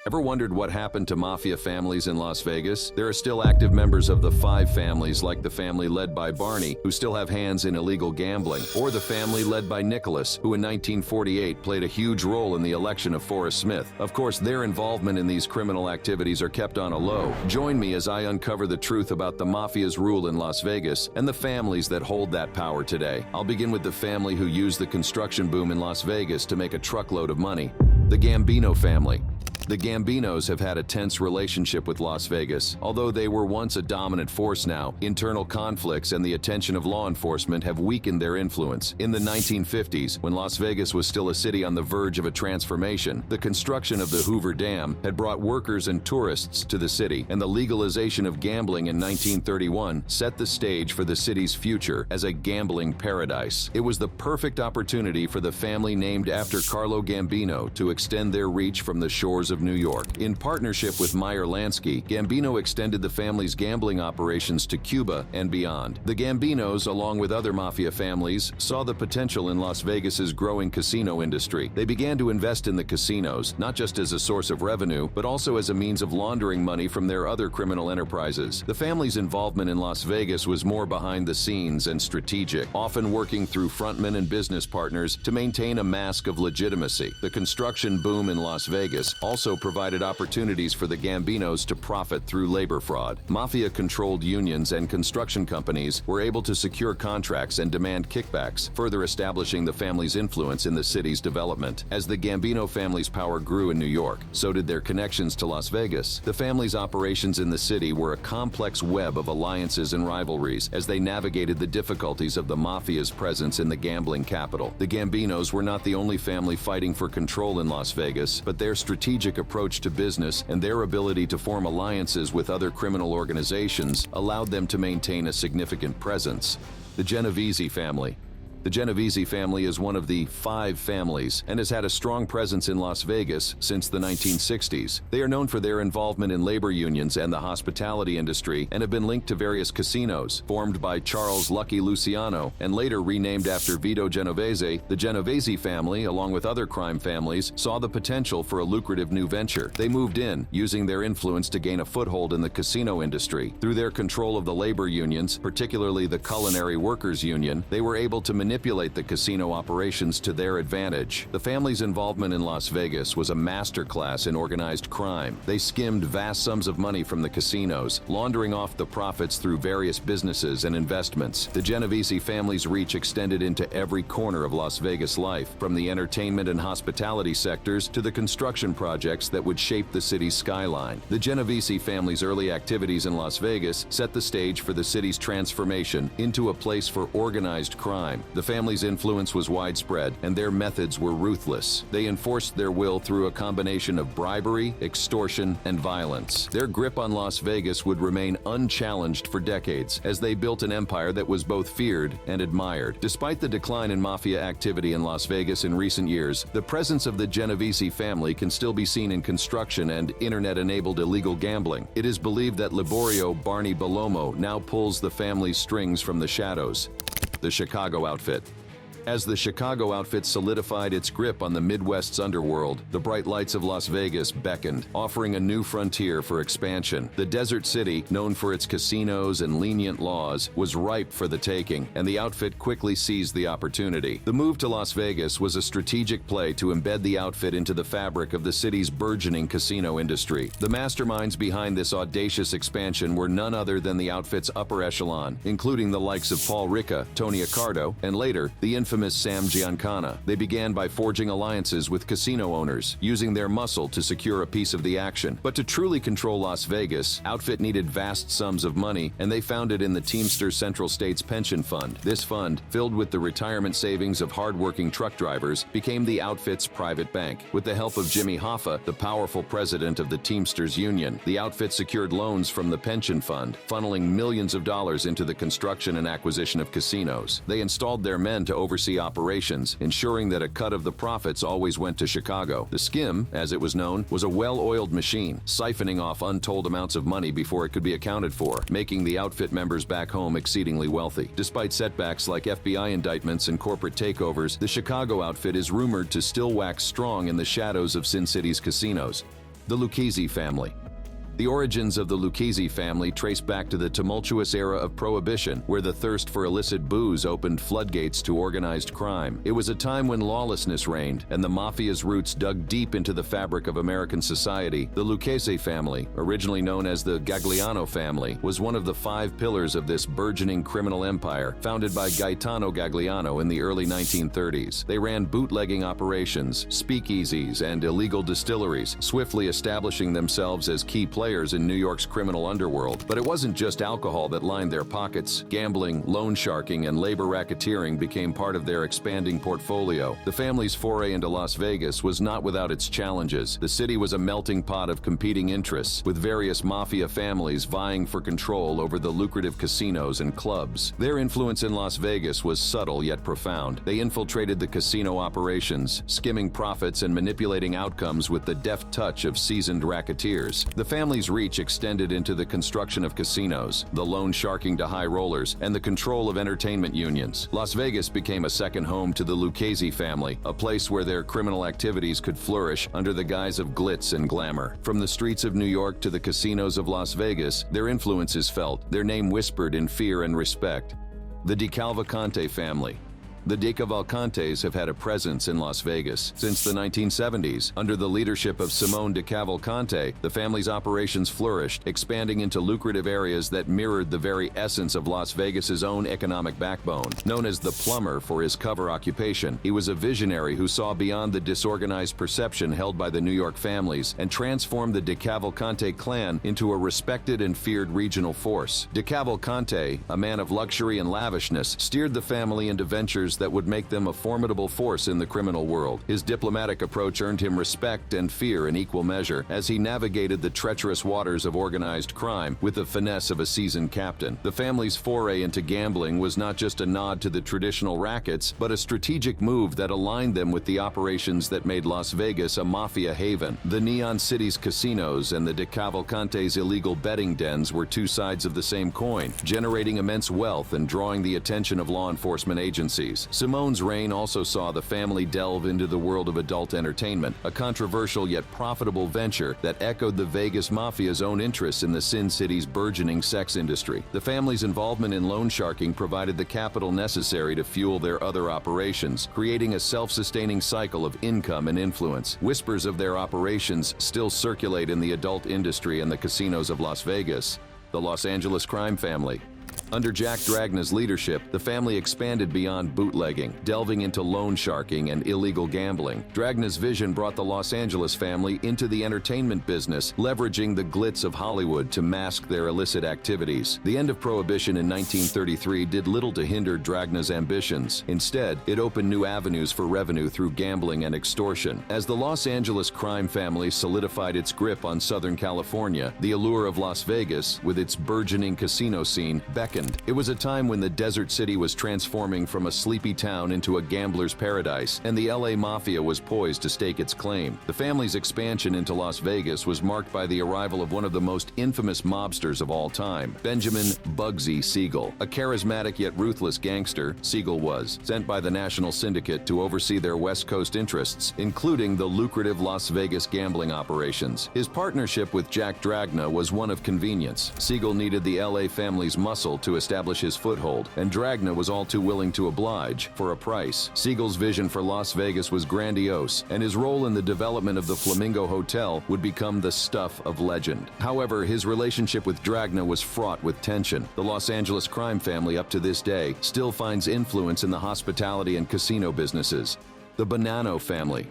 Ever wondered what happened to mafia families in Las Vegas? There are still active members of the five families, like the family led by Barney, who still have hands in illegal gambling, or the family led by Nicholas, who in 1948 played a huge role in the election of Forrest Smith. Of course, their involvement in these criminal activities are kept on a low. Join me as I uncover the truth about the mafia's rule in Las Vegas and the families that hold that power today. I'll begin with the family who used the construction boom in Las Vegas to make a truckload of money: the Gambino family. The Gambinos have had a tense relationship with Las Vegas. Although they were once a dominant force now, internal conflicts and the attention of law enforcement have weakened their influence. In the 1950s, when Las Vegas was still a city on the verge of a transformation, the construction of the Hoover Dam had brought workers and tourists to the city, and the legalization of gambling in 1931 set the stage for the city's future as a gambling paradise. It was the perfect opportunity for the family named after Carlo Gambino to extend their reach from the shores of New York. In partnership with Meyer Lansky, Gambino extended the family's gambling operations to Cuba and beyond. The Gambinos, along with other mafia families, saw the potential in Las Vegas's growing casino industry. They began to invest in the casinos, not just as a source of revenue, but also as a means of laundering money from their other criminal enterprises. The family's involvement in Las Vegas was more behind the scenes and strategic, often working through frontmen and business partners to maintain a mask of legitimacy. The construction boom in Las Vegas also provided opportunities for the Gambinos to profit through labor fraud. Mafia-controlled unions and construction companies were able to secure contracts and demand kickbacks, further establishing the family's influence in the city's development. As the Gambino family's power grew in New York, so did their connections to Las Vegas. The family's operations in the city were a complex web of alliances and rivalries as they navigated the difficulties of the mafia's presence in the gambling capital. The Gambinos were not the only family fighting for control in Las Vegas, but their strategic approach to business and their ability to form alliances with other criminal organizations allowed them to maintain a significant presence. The Genovesi family. The Genovesi family is one of the five families and has had a strong presence in Las Vegas since the 1960s. They are known for their involvement in labor unions and the hospitality industry and have been linked to various casinos. Formed by Charles Lucky Luciano and later renamed after Vito Genovese, the Genovesi family, along with other crime families, saw the potential for a lucrative new venture. They moved in, using their influence to gain a foothold in the casino industry. Through their control of the labor unions, particularly the Culinary Workers Union, they were able to manipulate the casino operations to their advantage. The family's involvement in Las Vegas was a masterclass in organized crime. They skimmed vast sums of money from the casinos, laundering off the profits through various businesses and investments. The Genovesi family's reach extended into every corner of Las Vegas life, from the entertainment and hospitality sectors to the construction projects that would shape the city's skyline. The Genovesi family's early activities in Las Vegas set the stage for the city's transformation into a place for organized crime. The family's influence was widespread, and their methods were ruthless. They enforced their will through a combination of bribery, extortion, and violence. Their grip on Las Vegas would remain unchallenged for decades, as they built an empire that was both feared and admired. Despite the decline in mafia activity in Las Vegas in recent years, the presence of the Genovesi family can still be seen in construction and internet-enabled illegal gambling. It is believed that Liborio Barney Bellomo now pulls the family's strings from the shadows. The Chicago outfit. As the Chicago outfit solidified its grip on the Midwest's underworld, the bright lights of Las Vegas beckoned, offering a new frontier for expansion. The desert city, known for its casinos and lenient laws, was ripe for the taking, and the outfit quickly seized the opportunity. The move to Las Vegas was a strategic play to embed the outfit into the fabric of the city's burgeoning casino industry. The masterminds behind this audacious expansion were none other than the outfit's upper echelon, including the likes of Paul Ricca, Tony Accardo, and later, the infamous Sam Giancana. They began by forging alliances with casino owners, using their muscle to secure a piece of the action. But to truly control Las Vegas, outfit needed vast sums of money, and they found it in the Teamsters Central States Pension Fund. This fund, filled with the retirement savings of hardworking truck drivers, became the outfit's private bank. With the help of Jimmy Hoffa, the powerful president of the Teamsters Union, the outfit secured loans from the pension fund, funneling millions of dollars into the construction and acquisition of casinos. They installed their men to oversee operations, ensuring that a cut of the profits always went to Chicago. The skim, as it was known, was a well-oiled machine, siphoning off untold amounts of money before it could be accounted for, making the outfit members back home exceedingly wealthy. Despite setbacks like FBI indictments and corporate takeovers, the Chicago outfit is rumored to still wax strong in the shadows of Sin City's casinos. The Lucazi Family. The origins of the Lucazi family trace back to the tumultuous era of Prohibition, where the thirst for illicit booze opened floodgates to organized crime. It was a time when lawlessness reigned, and the Mafia's roots dug deep into the fabric of American society. The Lucazi family, originally known as the Gagliano family, was one of the 5 pillars of this burgeoning criminal empire, founded by Gaetano Gagliano in the early 1930s. They ran bootlegging operations, speakeasies, and illegal distilleries, swiftly establishing themselves as key players in New York's criminal underworld. But it wasn't just alcohol that lined their pockets. Gambling, loan sharking, and labor racketeering became part of their expanding portfolio. The family's foray into Las Vegas was not without its challenges. The city was a melting pot of competing interests, with various mafia families vying for control over the lucrative casinos and clubs. Their influence in Las Vegas was subtle yet profound. They infiltrated the casino operations, skimming profits and manipulating outcomes with the deft touch of seasoned racketeers. The family's reach extended into the construction of casinos, the loan sharking to high rollers, and the control of entertainment unions. Las Vegas became a second home to the Lucazi family, a place where their criminal activities could flourish under the guise of glitz and glamour. From the streets of New York to the casinos of Las Vegas, their influence is felt, their name whispered in fear and respect. The DeCavallante family. The DeCavalcantes have had a presence in Las Vegas since the 1970s. Under the leadership of Simone DeCavalcante, the family's operations flourished, expanding into lucrative areas that mirrored the very essence of Las Vegas's own economic backbone. Known as the plumber for his cover occupation, he was a visionary who saw beyond the disorganized perception held by the New York families and transformed the DeCavalcante clan into a respected and feared regional force. DeCavalcante, a man of luxury and lavishness, steered the family into ventures that would make them a formidable force in the criminal world. His diplomatic approach earned him respect and fear in equal measure as he navigated the treacherous waters of organized crime with the finesse of a seasoned captain. The family's foray into gambling was not just a nod to the traditional rackets, but a strategic move that aligned them with the operations that made Las Vegas a mafia haven. The Neon City's casinos and the DeCavalcante's illegal betting dens were two sides of the same coin, generating immense wealth and drawing the attention of law enforcement agencies. Simone's reign also saw the family delve into the world of adult entertainment, a controversial yet profitable venture that echoed the Vegas Mafia's own interests in the Sin City's burgeoning sex industry. The family's involvement in loan sharking provided the capital necessary to fuel their other operations, creating a self-sustaining cycle of income and influence. Whispers of their operations still circulate in the adult industry and the casinos of Las Vegas. The Los Angeles crime family. Under Jack Dragna's leadership, the family expanded beyond bootlegging, delving into loan sharking and illegal gambling. Dragna's vision brought the Los Angeles family into the entertainment business, leveraging the glitz of Hollywood to mask their illicit activities. The end of Prohibition in 1933 did little to hinder Dragna's ambitions. Instead, it opened new avenues for revenue through gambling and extortion. As the Los Angeles crime family solidified its grip on Southern California, the allure of Las Vegas, with its burgeoning casino scene, beckoned. It was a time when the desert city was transforming from a sleepy town into a gambler's paradise, and the LA Mafia was poised to stake its claim. The family's expansion into Las Vegas was marked by the arrival of one of the most infamous mobsters of all time, Benjamin "Bugsy" Siegel. A charismatic yet ruthless gangster, Siegel was sent by the National Syndicate to oversee their West Coast interests, including the lucrative Las Vegas gambling operations. His partnership with Jack Dragna was one of convenience. Siegel needed the LA family's muscle to establish his foothold, and Dragna was all too willing to oblige for a price. Siegel's vision for Las Vegas was grandiose, and his role in the development of the Flamingo Hotel would become the stuff of legend. However, his relationship with Dragna was fraught with tension. The Los Angeles crime family, up to this day, still finds influence in the hospitality and casino businesses. The Banano Family.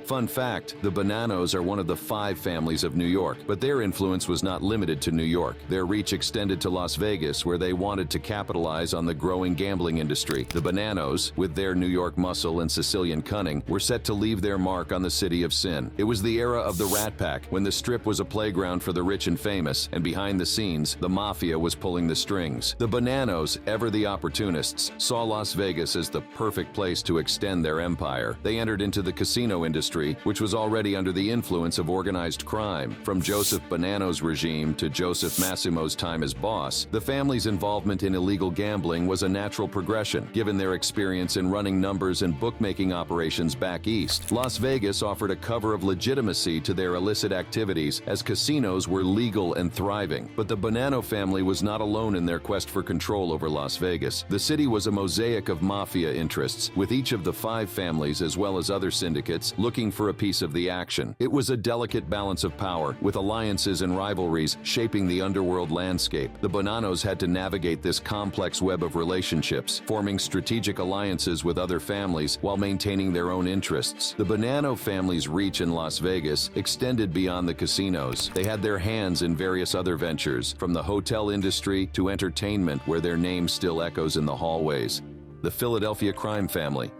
Fun fact, the Bananos are one of the 5 families of New York, but their influence was not limited to New York. Their reach extended to Las Vegas, where they wanted to capitalize on the growing gambling industry. The Bananos, with their New York muscle and Sicilian cunning, were set to leave their mark on the city of sin. It was the era of the Rat Pack, when the Strip was a playground for the rich and famous, and behind the scenes, the Mafia was pulling the strings. The Bananos, ever the opportunists, saw Las Vegas as the perfect place to extend their empire. They entered into the casino industry industry, which was already under the influence of organized crime. From Joseph Bonanno's regime to Joseph Massimo's time as boss, the family's involvement in illegal gambling was a natural progression, given their experience in running numbers and bookmaking operations back east. Las Vegas offered a cover of legitimacy to their illicit activities, as casinos were legal and thriving. But the Banano family was not alone in their quest for control over Las Vegas. The city was a mosaic of mafia interests, with each of the 5 families as well as other syndicates looking for a piece of the action. It was a delicate balance of power, with alliances and rivalries shaping the underworld landscape. The Bonanos had to navigate this complex web of relationships, forming strategic alliances with other families while maintaining their own interests. The Banano family's reach in Las Vegas extended beyond the casinos. They had their hands in various other ventures, from the hotel industry to entertainment, where their name still echoes in the hallways. The Philadelphia crime family.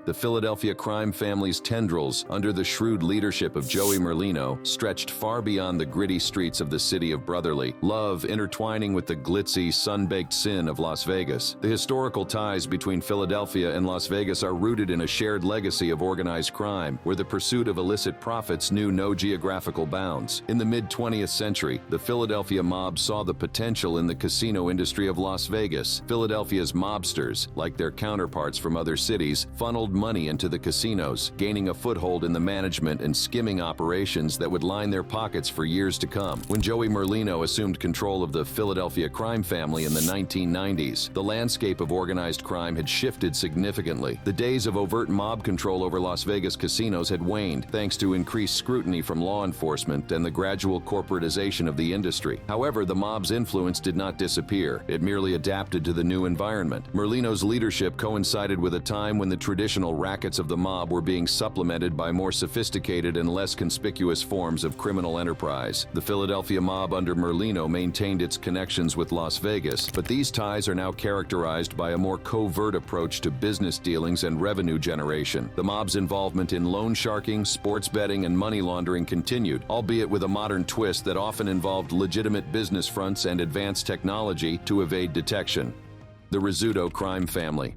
The Philadelphia crime family's tendrils, under the shrewd leadership of Joey Merlino, stretched far beyond the gritty streets of the city of brotherly love, intertwining with the glitzy, sun-baked sin of Las Vegas. The historical ties between Philadelphia and Las Vegas are rooted in a shared legacy of organized crime, where the pursuit of illicit profits knew no geographical bounds. In the mid-20th century, the Philadelphia mob saw the potential in the casino industry of Las Vegas. Philadelphia's mobsters, like their counterparts from other cities, funneled money into the casinos, gaining a foothold in the management and skimming operations that would line their pockets for years to come. When Joey Merlino assumed control of the Philadelphia crime family in the 1990s, the landscape of organized crime had shifted significantly. The days of overt mob control over Las Vegas casinos had waned, thanks to increased scrutiny from law enforcement and the gradual corporatization of the industry. However, the mob's influence did not disappear. It merely adapted to the new environment. Merlino's leadership coincided with a time when the traditional rackets of the mob were being supplemented by more sophisticated and less conspicuous forms of criminal enterprise. The Philadelphia mob under Merlino maintained its connections with Las Vegas, but these ties are now characterized by a more covert approach to business dealings and revenue generation. The mob's involvement in loan sharking, sports betting, and money laundering continued, albeit with a modern twist that often involved legitimate business fronts and advanced technology to evade detection. The Rizzuto crime family.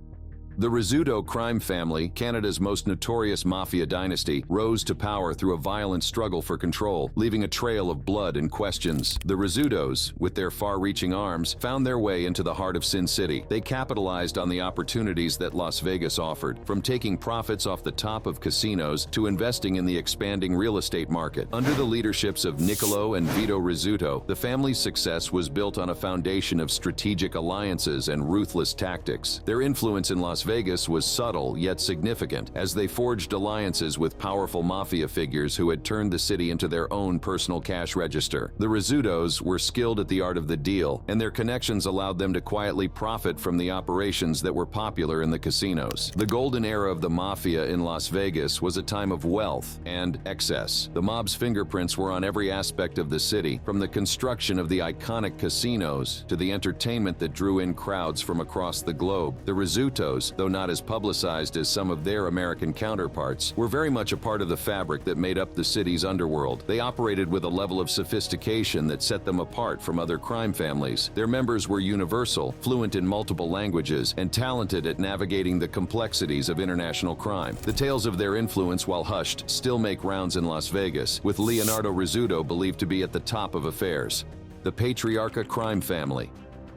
The Rizzuto crime family, Canada's most notorious mafia dynasty, rose to power through a violent struggle for control, leaving a trail of blood and questions. The Rizzutos, with their far-reaching arms, found their way into the heart of Sin City. They capitalized on the opportunities that Las Vegas offered, from taking profits off the top of casinos to investing in the expanding real estate market. Under the leaderships of Niccolo and Vito Rizzuto, the family's success was built on a foundation of strategic alliances and ruthless tactics. Their influence in Las Vegas was subtle yet significant, as they forged alliances with powerful mafia figures who had turned the city into their own personal cash register. The Rizzutos were skilled at the art of the deal, and their connections allowed them to quietly profit from the operations that were popular in the casinos. The golden era of the mafia in Las Vegas was a time of wealth and excess. The mob's fingerprints were on every aspect of the city, from the construction of the iconic casinos to the entertainment that drew in crowds from across the globe. The Rizzutos, though not as publicized as some of their American counterparts, were very much a part of the fabric that made up the city's underworld. They operated with a level of sophistication that set them apart from other crime families. Their members were universal, fluent in multiple languages, and talented at navigating the complexities of international crime. The tales of their influence, while hushed, still make rounds in Las Vegas, with Leonardo Rizzuto believed to be at the top of affairs. The Patriarcha crime family.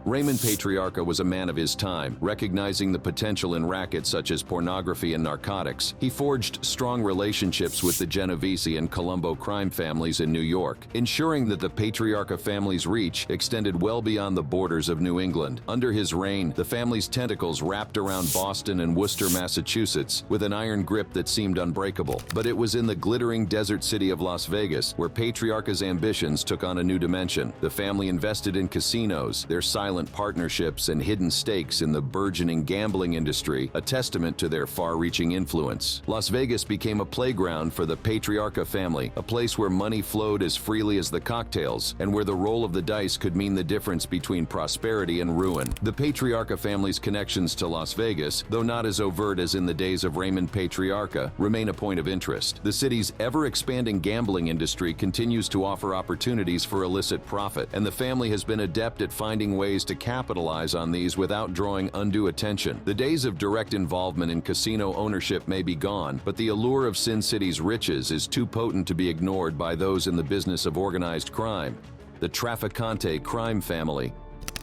Raymond Patriarcha was a man of his time, recognizing the potential in rackets such as pornography and narcotics. He forged strong relationships with the Genovesi and Columbo crime families in New York, ensuring that the Patriarcha family's reach extended well beyond the borders of New England. Under his reign, the family's tentacles wrapped around Boston and Worcester, Massachusetts, with an iron grip that seemed unbreakable. But it was in the glittering desert city of Las Vegas where Patriarcha's ambitions took on a new dimension. The family invested in casinos, their silent partnerships and hidden stakes in the burgeoning gambling industry, a testament to their far-reaching influence. Las Vegas became a playground for the Patriarcha family, a place where money flowed as freely as the cocktails, and where the roll of the dice could mean the difference between prosperity and ruin. The Patriarcha family's connections to Las Vegas, though not as overt as in the days of Raymond Patriarcha, remain a point of interest. The city's ever-expanding gambling industry continues to offer opportunities for illicit profit, and the family has been adept at finding ways ways to capitalize on these without drawing undue attention. The days of direct involvement in casino ownership may be gone, but the allure of Sin City's riches is too potent to be ignored by those in the business of organized crime. The Trafficante crime family.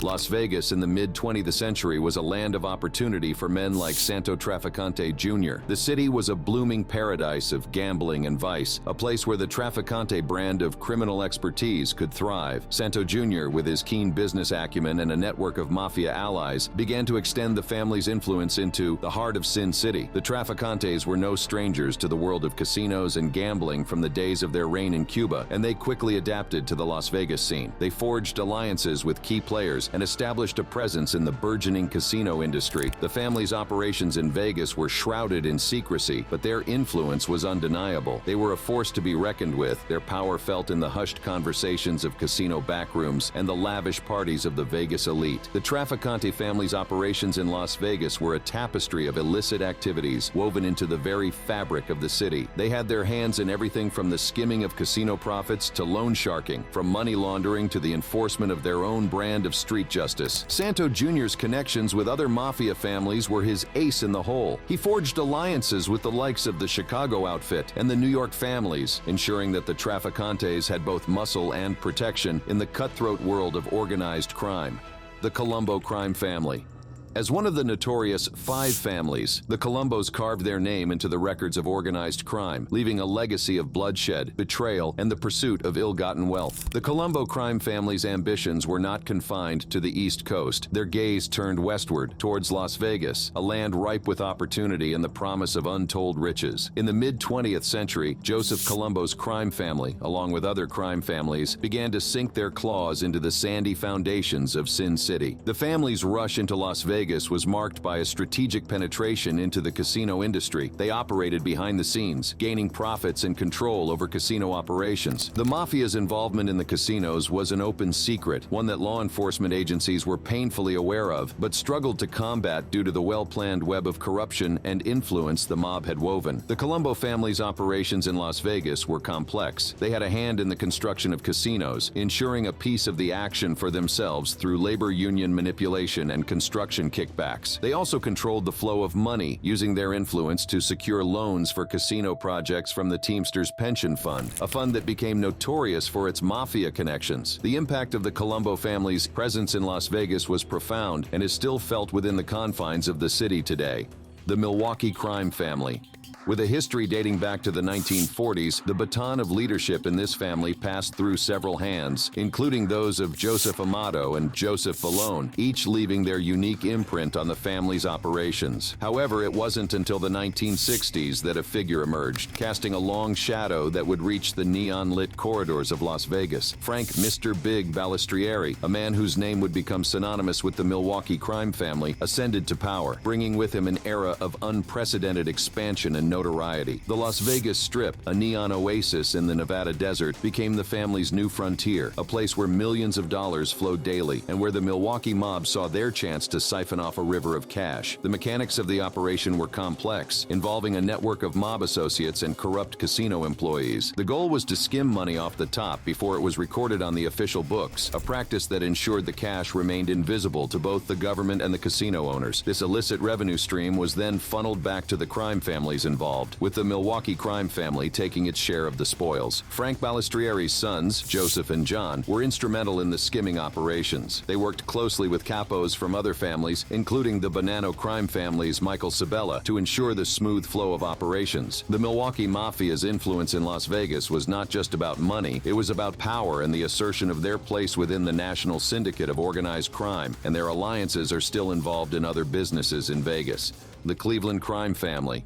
Las Vegas in the mid-20th century was a land of opportunity for men like Santo Trafficante Jr. The city was a blooming paradise of gambling and vice, a place where the Trafficante brand of criminal expertise could thrive. Santo Jr., with his keen business acumen and a network of Mafia allies, began to extend the family's influence into the heart of Sin City. The Trafficantes were no strangers to the world of casinos and gambling from the days of their reign in Cuba, and they quickly adapted to the Las Vegas scene. They forged alliances with key players and established a presence in the burgeoning casino industry. The family's operations in Vegas were shrouded in secrecy, but their influence was undeniable. They were a force to be reckoned with, their power felt in the hushed conversations of casino backrooms and the lavish parties of the Vegas elite. The Trafficante family's operations in Las Vegas were a tapestry of illicit activities woven into the very fabric of the city. They had their hands in everything from the skimming of casino profits to loan sharking, from money laundering to the enforcement of their own brand of street justice. Santo Jr.'s connections with other Mafia families were his ace in the hole. He forged alliances with the likes of the Chicago outfit and the New York families, ensuring that the Trafficantes had both muscle and protection in the cutthroat world of organized crime. The Columbo crime family. As one of the notorious five families, the Columbos carved their name into the records of organized crime, leaving a legacy of bloodshed, betrayal, and the pursuit of ill-gotten wealth. The Columbo crime family's ambitions were not confined to the East Coast. Their gaze turned westward, towards Las Vegas, a land ripe with opportunity and the promise of untold riches. In the mid-20th century, Joseph Columbo's crime family, along with other crime families, began to sink their claws into the sandy foundations of Sin City. The family's rush into Las Vegas was marked by a strategic penetration into the casino industry. They operated behind the scenes, gaining profits and control over casino operations. The Mafia's involvement in the casinos was an open secret, one that law enforcement agencies were painfully aware of, but struggled to combat due to the well-planned web of corruption and influence the mob had woven. The Columbo family's operations in Las Vegas were complex. They had a hand in the construction of casinos, ensuring a piece of the action for themselves through labor union manipulation and construction kickbacks. They also controlled the flow of money, using their influence to secure loans for casino projects from the Teamsters Pension Fund, a fund that became notorious for its Mafia connections. The impact of the Columbo family's presence in Las Vegas was profound and is still felt within the confines of the city today. The Milwaukee crime family. With a history dating back to the 1940s, the baton of leadership in this family passed through several hands, including those of Joseph Amato and Joseph Vallone, each leaving their unique imprint on the family's operations. However, it wasn't until the 1960s that a figure emerged, casting a long shadow that would reach the neon-lit corridors of Las Vegas. Frank Mr. Big Balistrieri, a man whose name would become synonymous with the Milwaukee crime family, ascended to power, bringing with him an era of unprecedented expansion and notoriety. The Las Vegas Strip, a neon oasis in the Nevada desert, became the family's new frontier, a place where millions of dollars flowed daily and where the Milwaukee mob saw their chance to siphon off a river of cash. The mechanics of the operation were complex, involving a network of mob associates and corrupt casino employees. The goal was to skim money off the top before it was recorded on the official books, a practice that ensured the cash remained invisible to both the government and the casino owners. This illicit revenue stream was then funneled back to the crime families involved, with the Milwaukee crime family taking its share of the spoils. Frank Balistrieri's sons, Joseph and John, were instrumental in the skimming operations. They worked closely with capos from other families, including the Banano crime family's Michael Sabella, to ensure the smooth flow of operations. The Milwaukee Mafia's influence in Las Vegas was not just about money, it was about power and the assertion of their place within the national syndicate of organized crime, and their alliances are still involved in other businesses in Vegas. The Cleveland crime family.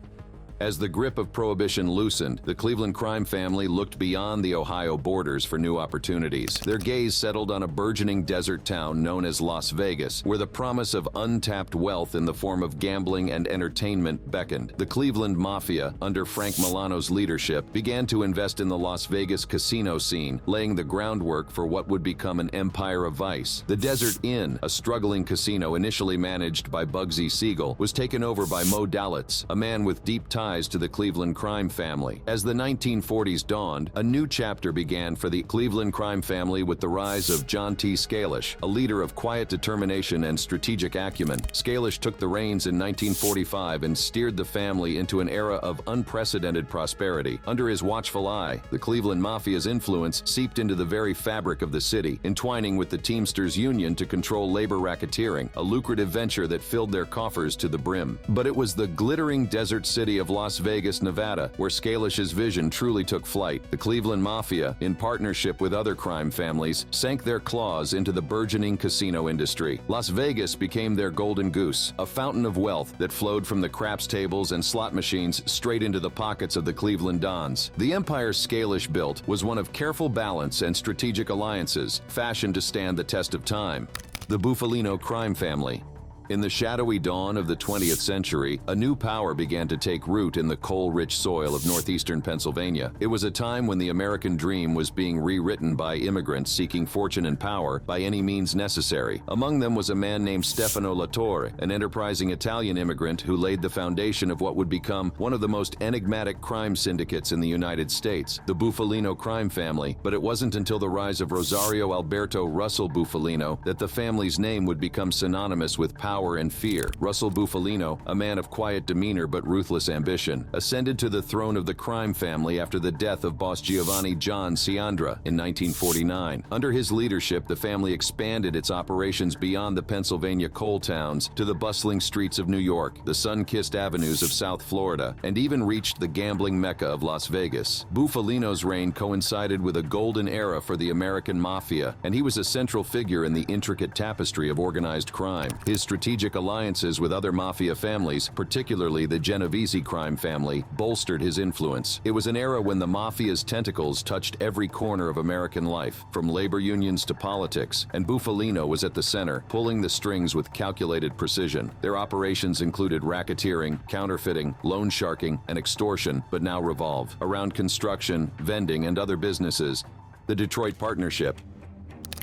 As the grip of prohibition loosened, the Cleveland crime family looked beyond the Ohio borders for new opportunities. Their gaze settled on a burgeoning desert town known as Las Vegas, where the promise of untapped wealth in the form of gambling and entertainment beckoned. The Cleveland Mafia, under Frank Milano's leadership, began to invest in the Las Vegas casino scene, laying the groundwork for what would become an empire of vice. The Desert Inn, a struggling casino initially managed by Bugsy Siegel, was taken over by Mo Dalitz, a man with deep ties rise to the Cleveland crime family. As the 1940s dawned, a new chapter began for the Cleveland crime family with the rise of John T. Scalish, a leader of quiet determination and strategic acumen. Scalish took the reins in 1945 and steered the family into an era of unprecedented prosperity. Under his watchful eye, the Cleveland Mafia's influence seeped into the very fabric of the city, entwining with the Teamsters Union to control labor racketeering, a lucrative venture that filled their coffers to the brim. But it was the glittering desert city of Las Vegas, Nevada, where Scalish's vision truly took flight. The Cleveland Mafia, in partnership with other crime families, sank their claws into the burgeoning casino industry. Las Vegas became their golden goose, a fountain of wealth that flowed from the craps tables and slot machines straight into the pockets of the Cleveland Dons. The empire Scalish built was one of careful balance and strategic alliances, fashioned to stand the test of time. The Buffalino crime family. In the shadowy dawn of the 20th century, a new power began to take root in the coal-rich soil of northeastern Pennsylvania. It was a time when the American dream was being rewritten by immigrants seeking fortune and power by any means necessary. Among them was a man named Stefano Latorre, an enterprising Italian immigrant who laid the foundation of what would become one of the most enigmatic crime syndicates in the United States, the Buffalino crime family. But it wasn't until the rise of Rosario Alberto Russell Buffalino that the family's name would become synonymous with power and fear. Russell Buffalino, a man of quiet demeanor but ruthless ambition, ascended to the throne of the crime family after the death of boss Giovanni John Ciandra in 1949. Under his leadership, the family expanded its operations beyond the Pennsylvania coal towns to the bustling streets of New York, the sun-kissed avenues of South Florida, and even reached the gambling mecca of Las Vegas. Buffalino's reign coincided with a golden era for the American Mafia, and he was a central figure in the intricate tapestry of organized crime. His strategic alliances with other mafia families, particularly the Genovesi crime family, bolstered his influence. It was an era when the mafia's tentacles touched every corner of American life, from labor unions to politics, and Buffalino was at the center, pulling the strings with calculated precision. Their operations included racketeering, counterfeiting, loan sharking, and extortion, but now revolve around construction, vending, and other businesses. The Detroit Partnership.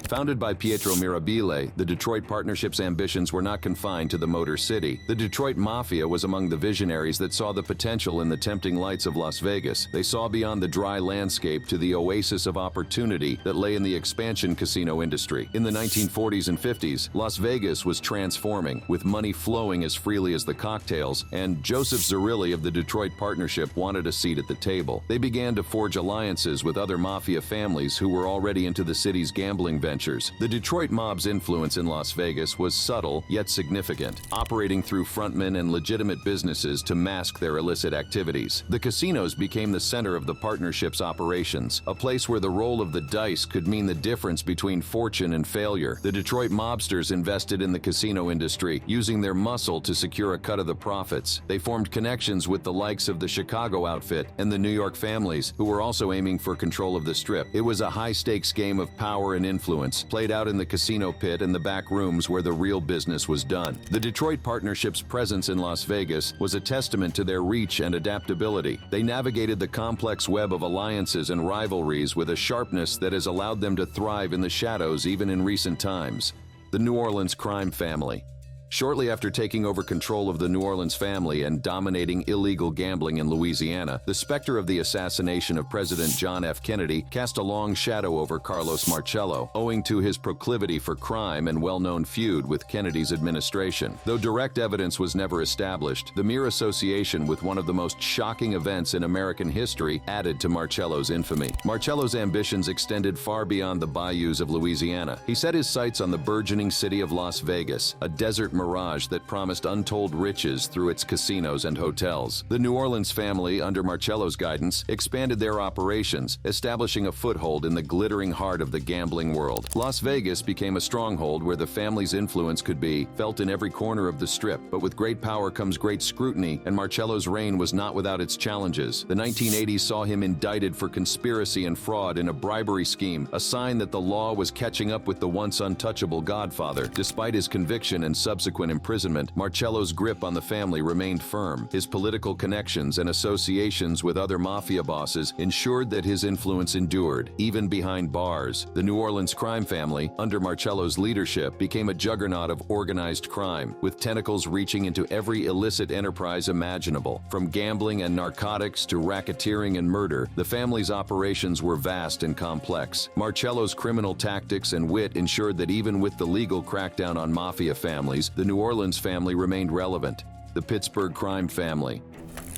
Founded by Pietro Mirabile, the Detroit Partnership's ambitions were not confined to the Motor City. The Detroit Mafia was among the visionaries that saw the potential in the tempting lights of Las Vegas. They saw beyond the dry landscape to the oasis of opportunity that lay in the expansion casino industry. In the 1940s and 50s, Las Vegas was transforming, with money flowing as freely as the cocktails, and Joseph Zerilli of the Detroit Partnership wanted a seat at the table. They began to forge alliances with other mafia families who were already into the city's gambling ventures. The Detroit mob's influence in Las Vegas was subtle yet significant, operating through frontmen and legitimate businesses to mask their illicit activities. The casinos became the center of the partnership's operations, a place where the roll of the dice could mean the difference between fortune and failure. The Detroit mobsters invested in the casino industry, using their muscle to secure a cut of the profits. They formed connections with the likes of the Chicago outfit and the New York families, who were also aiming for control of the Strip. It was a high-stakes game of power and influence, played out in the casino pit and the back rooms where the real business was done. The Detroit Partnership's presence in Las Vegas was a testament to their reach and adaptability. They navigated the complex web of alliances and rivalries with a sharpness that has allowed them to thrive in the shadows even in recent times. The New Orleans crime family. Shortly after taking over control of the New Orleans family and dominating illegal gambling in Louisiana, the specter of the assassination of President John F. Kennedy cast a long shadow over Carlos Marcello, owing to his proclivity for crime and well-known feud with Kennedy's administration. Though direct evidence was never established, the mere association with one of the most shocking events in American history added to Marcello's infamy. Marcello's ambitions extended far beyond the bayous of Louisiana. He set his sights on the burgeoning city of Las Vegas, a desert mirage that promised untold riches through its casinos and hotels. The New Orleans family, under Marcello's guidance, expanded their operations, establishing a foothold in the glittering heart of the gambling world. Las Vegas became a stronghold where the family's influence could be felt in every corner of the Strip, but with great power comes great scrutiny, and Marcello's reign was not without its challenges. The 1980s saw him indicted for conspiracy and fraud in a bribery scheme, a sign that the law was catching up with the once untouchable Godfather. Despite his conviction and subsequent subsequent imprisonment, Marcello's grip on the family remained firm. His political connections and associations with other mafia bosses ensured that his influence endured, even behind bars. The New Orleans crime family, under Marcello's leadership, became a juggernaut of organized crime, with tentacles reaching into every illicit enterprise imaginable. From gambling and narcotics to racketeering and murder, the family's operations were vast and complex. Marcello's criminal tactics and wit ensured that even with the legal crackdown on mafia families, the New Orleans family remained relevant. The Pittsburgh crime family.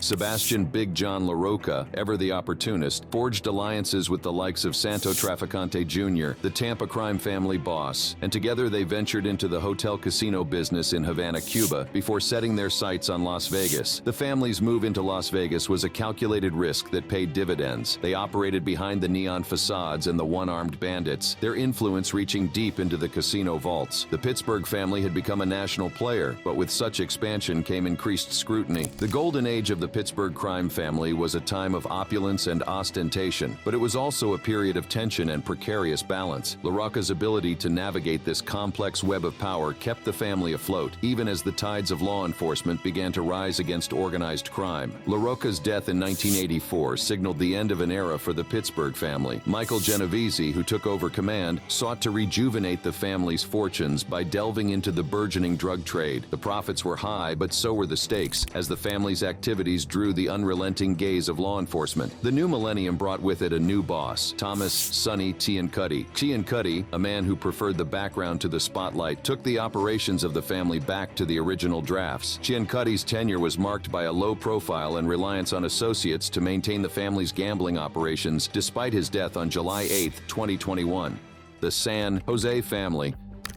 Sebastian Big John LaRocca, ever the opportunist, forged alliances with the likes of Santo Trafficante Jr., the Tampa crime family boss, and together they ventured into the hotel casino business in Havana, Cuba, before setting their sights on Las Vegas. The family's move into Las Vegas was a calculated risk that paid dividends. They operated behind the neon facades and the one-armed bandits, their influence reaching deep into the casino vaults. The Pittsburgh family had become a national player, but with such expansion came increased scrutiny. The golden age of the Pittsburgh crime family was a time of opulence and ostentation, but it was also a period of tension and precarious balance. LaRocca's ability to navigate this complex web of power kept the family afloat, even as the tides of law enforcement began to rise against organized crime. LaRocca's death in 1984 signaled the end of an era for the Pittsburgh family. Michael Genovesi, who took over command, sought to rejuvenate the family's fortunes by delving into the burgeoning drug trade. The profits were high, but so were the stakes, as the family's activities drew the unrelenting gaze of law enforcement. The new millennium brought with it a new boss, Thomas Sonny Ciancutti. Ciancutti, a man who preferred the background to the spotlight, took the operations of the family back to the original drafts. Ciancutti's tenure was marked by a low profile and reliance on associates to maintain the family's gambling operations despite his death on July 8, 2021. The San Jose family.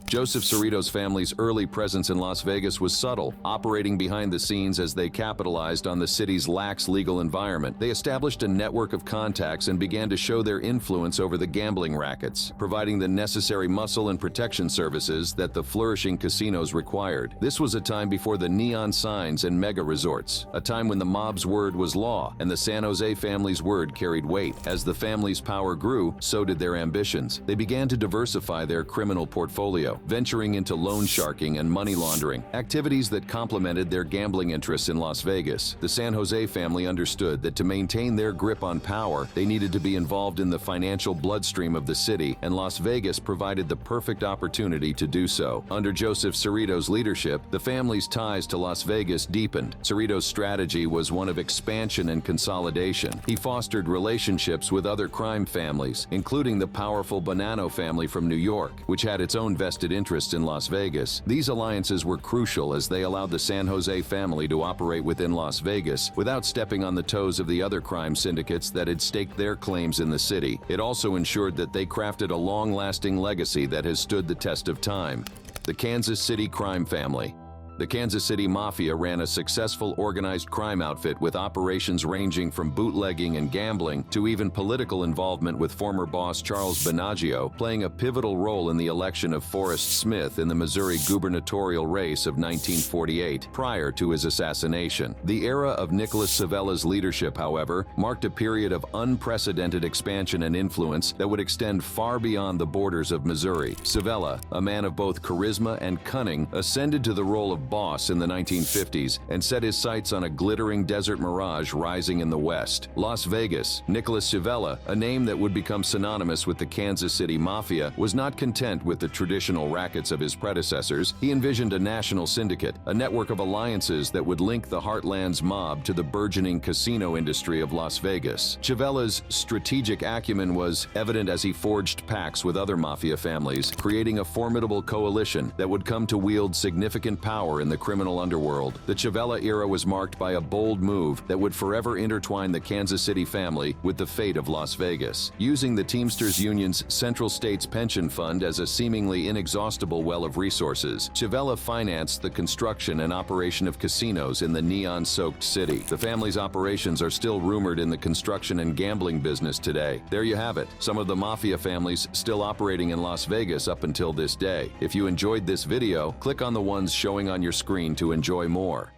Joseph Cerrito's family's early presence in Las Vegas was subtle, operating behind the scenes as they capitalized on the city's lax legal environment. They established a network of contacts and began to show their influence over the gambling rackets, providing the necessary muscle and protection services that the flourishing casinos required. This was a time before the neon signs and mega resorts, a time when the mob's word was law and the San Jose family's word carried weight. As the family's power grew, so did their ambitions. They began to diversify their criminal portfolio, venturing into loan sharking and money laundering, activities that complemented their gambling interests in Las Vegas. The San Jose family understood that to maintain their grip on power, they needed to be involved in the financial bloodstream of the city, and Las Vegas provided the perfect opportunity to do so. Under Joseph Cerrito's leadership, the family's ties to Las Vegas deepened. Cerrito's strategy was one of expansion and consolidation. He fostered relationships with other crime families, including the powerful Banano family from New York, which had its own vested interest in Las Vegas. These alliances were crucial as they allowed the San Jose family to operate within Las Vegas without stepping on the toes of the other crime syndicates that had staked their claims in the city. It also ensured that they crafted a long-lasting legacy that has stood the test of time. The Kansas City crime family. The Kansas City Mafia ran a successful organized crime outfit with operations ranging from bootlegging and gambling to even political involvement, with former boss Charles Banaggio playing a pivotal role in the election of Forrest Smith in the Missouri gubernatorial race of 1948, prior to his assassination. The era of Nicholas Civella's leadership, however, marked a period of unprecedented expansion and influence that would extend far beyond the borders of Missouri. Civella, a man of both charisma and cunning, ascended to the role of boss in the 1950s and set his sights on a glittering desert mirage rising in the west. Las Vegas. Nicholas Civella, a name that would become synonymous with the Kansas City Mafia, was not content with the traditional rackets of his predecessors. He envisioned a national syndicate, a network of alliances that would link the Heartland's mob to the burgeoning casino industry of Las Vegas. Civella's strategic acumen was evident as he forged pacts with other mafia families, creating a formidable coalition that would come to wield significant power in the criminal underworld. The Civella era was marked by a bold move that would forever intertwine the Kansas City family with the fate of Las Vegas. Using the Teamsters Union's Central States Pension Fund as a seemingly inexhaustible well of resources, Civella financed the construction and operation of casinos in the neon-soaked city. The family's operations are still rumored in the construction and gambling business today. There you have it, some of the mafia families still operating in Las Vegas up until this day. If you enjoyed this video, click on the ones showing on your screen to enjoy more.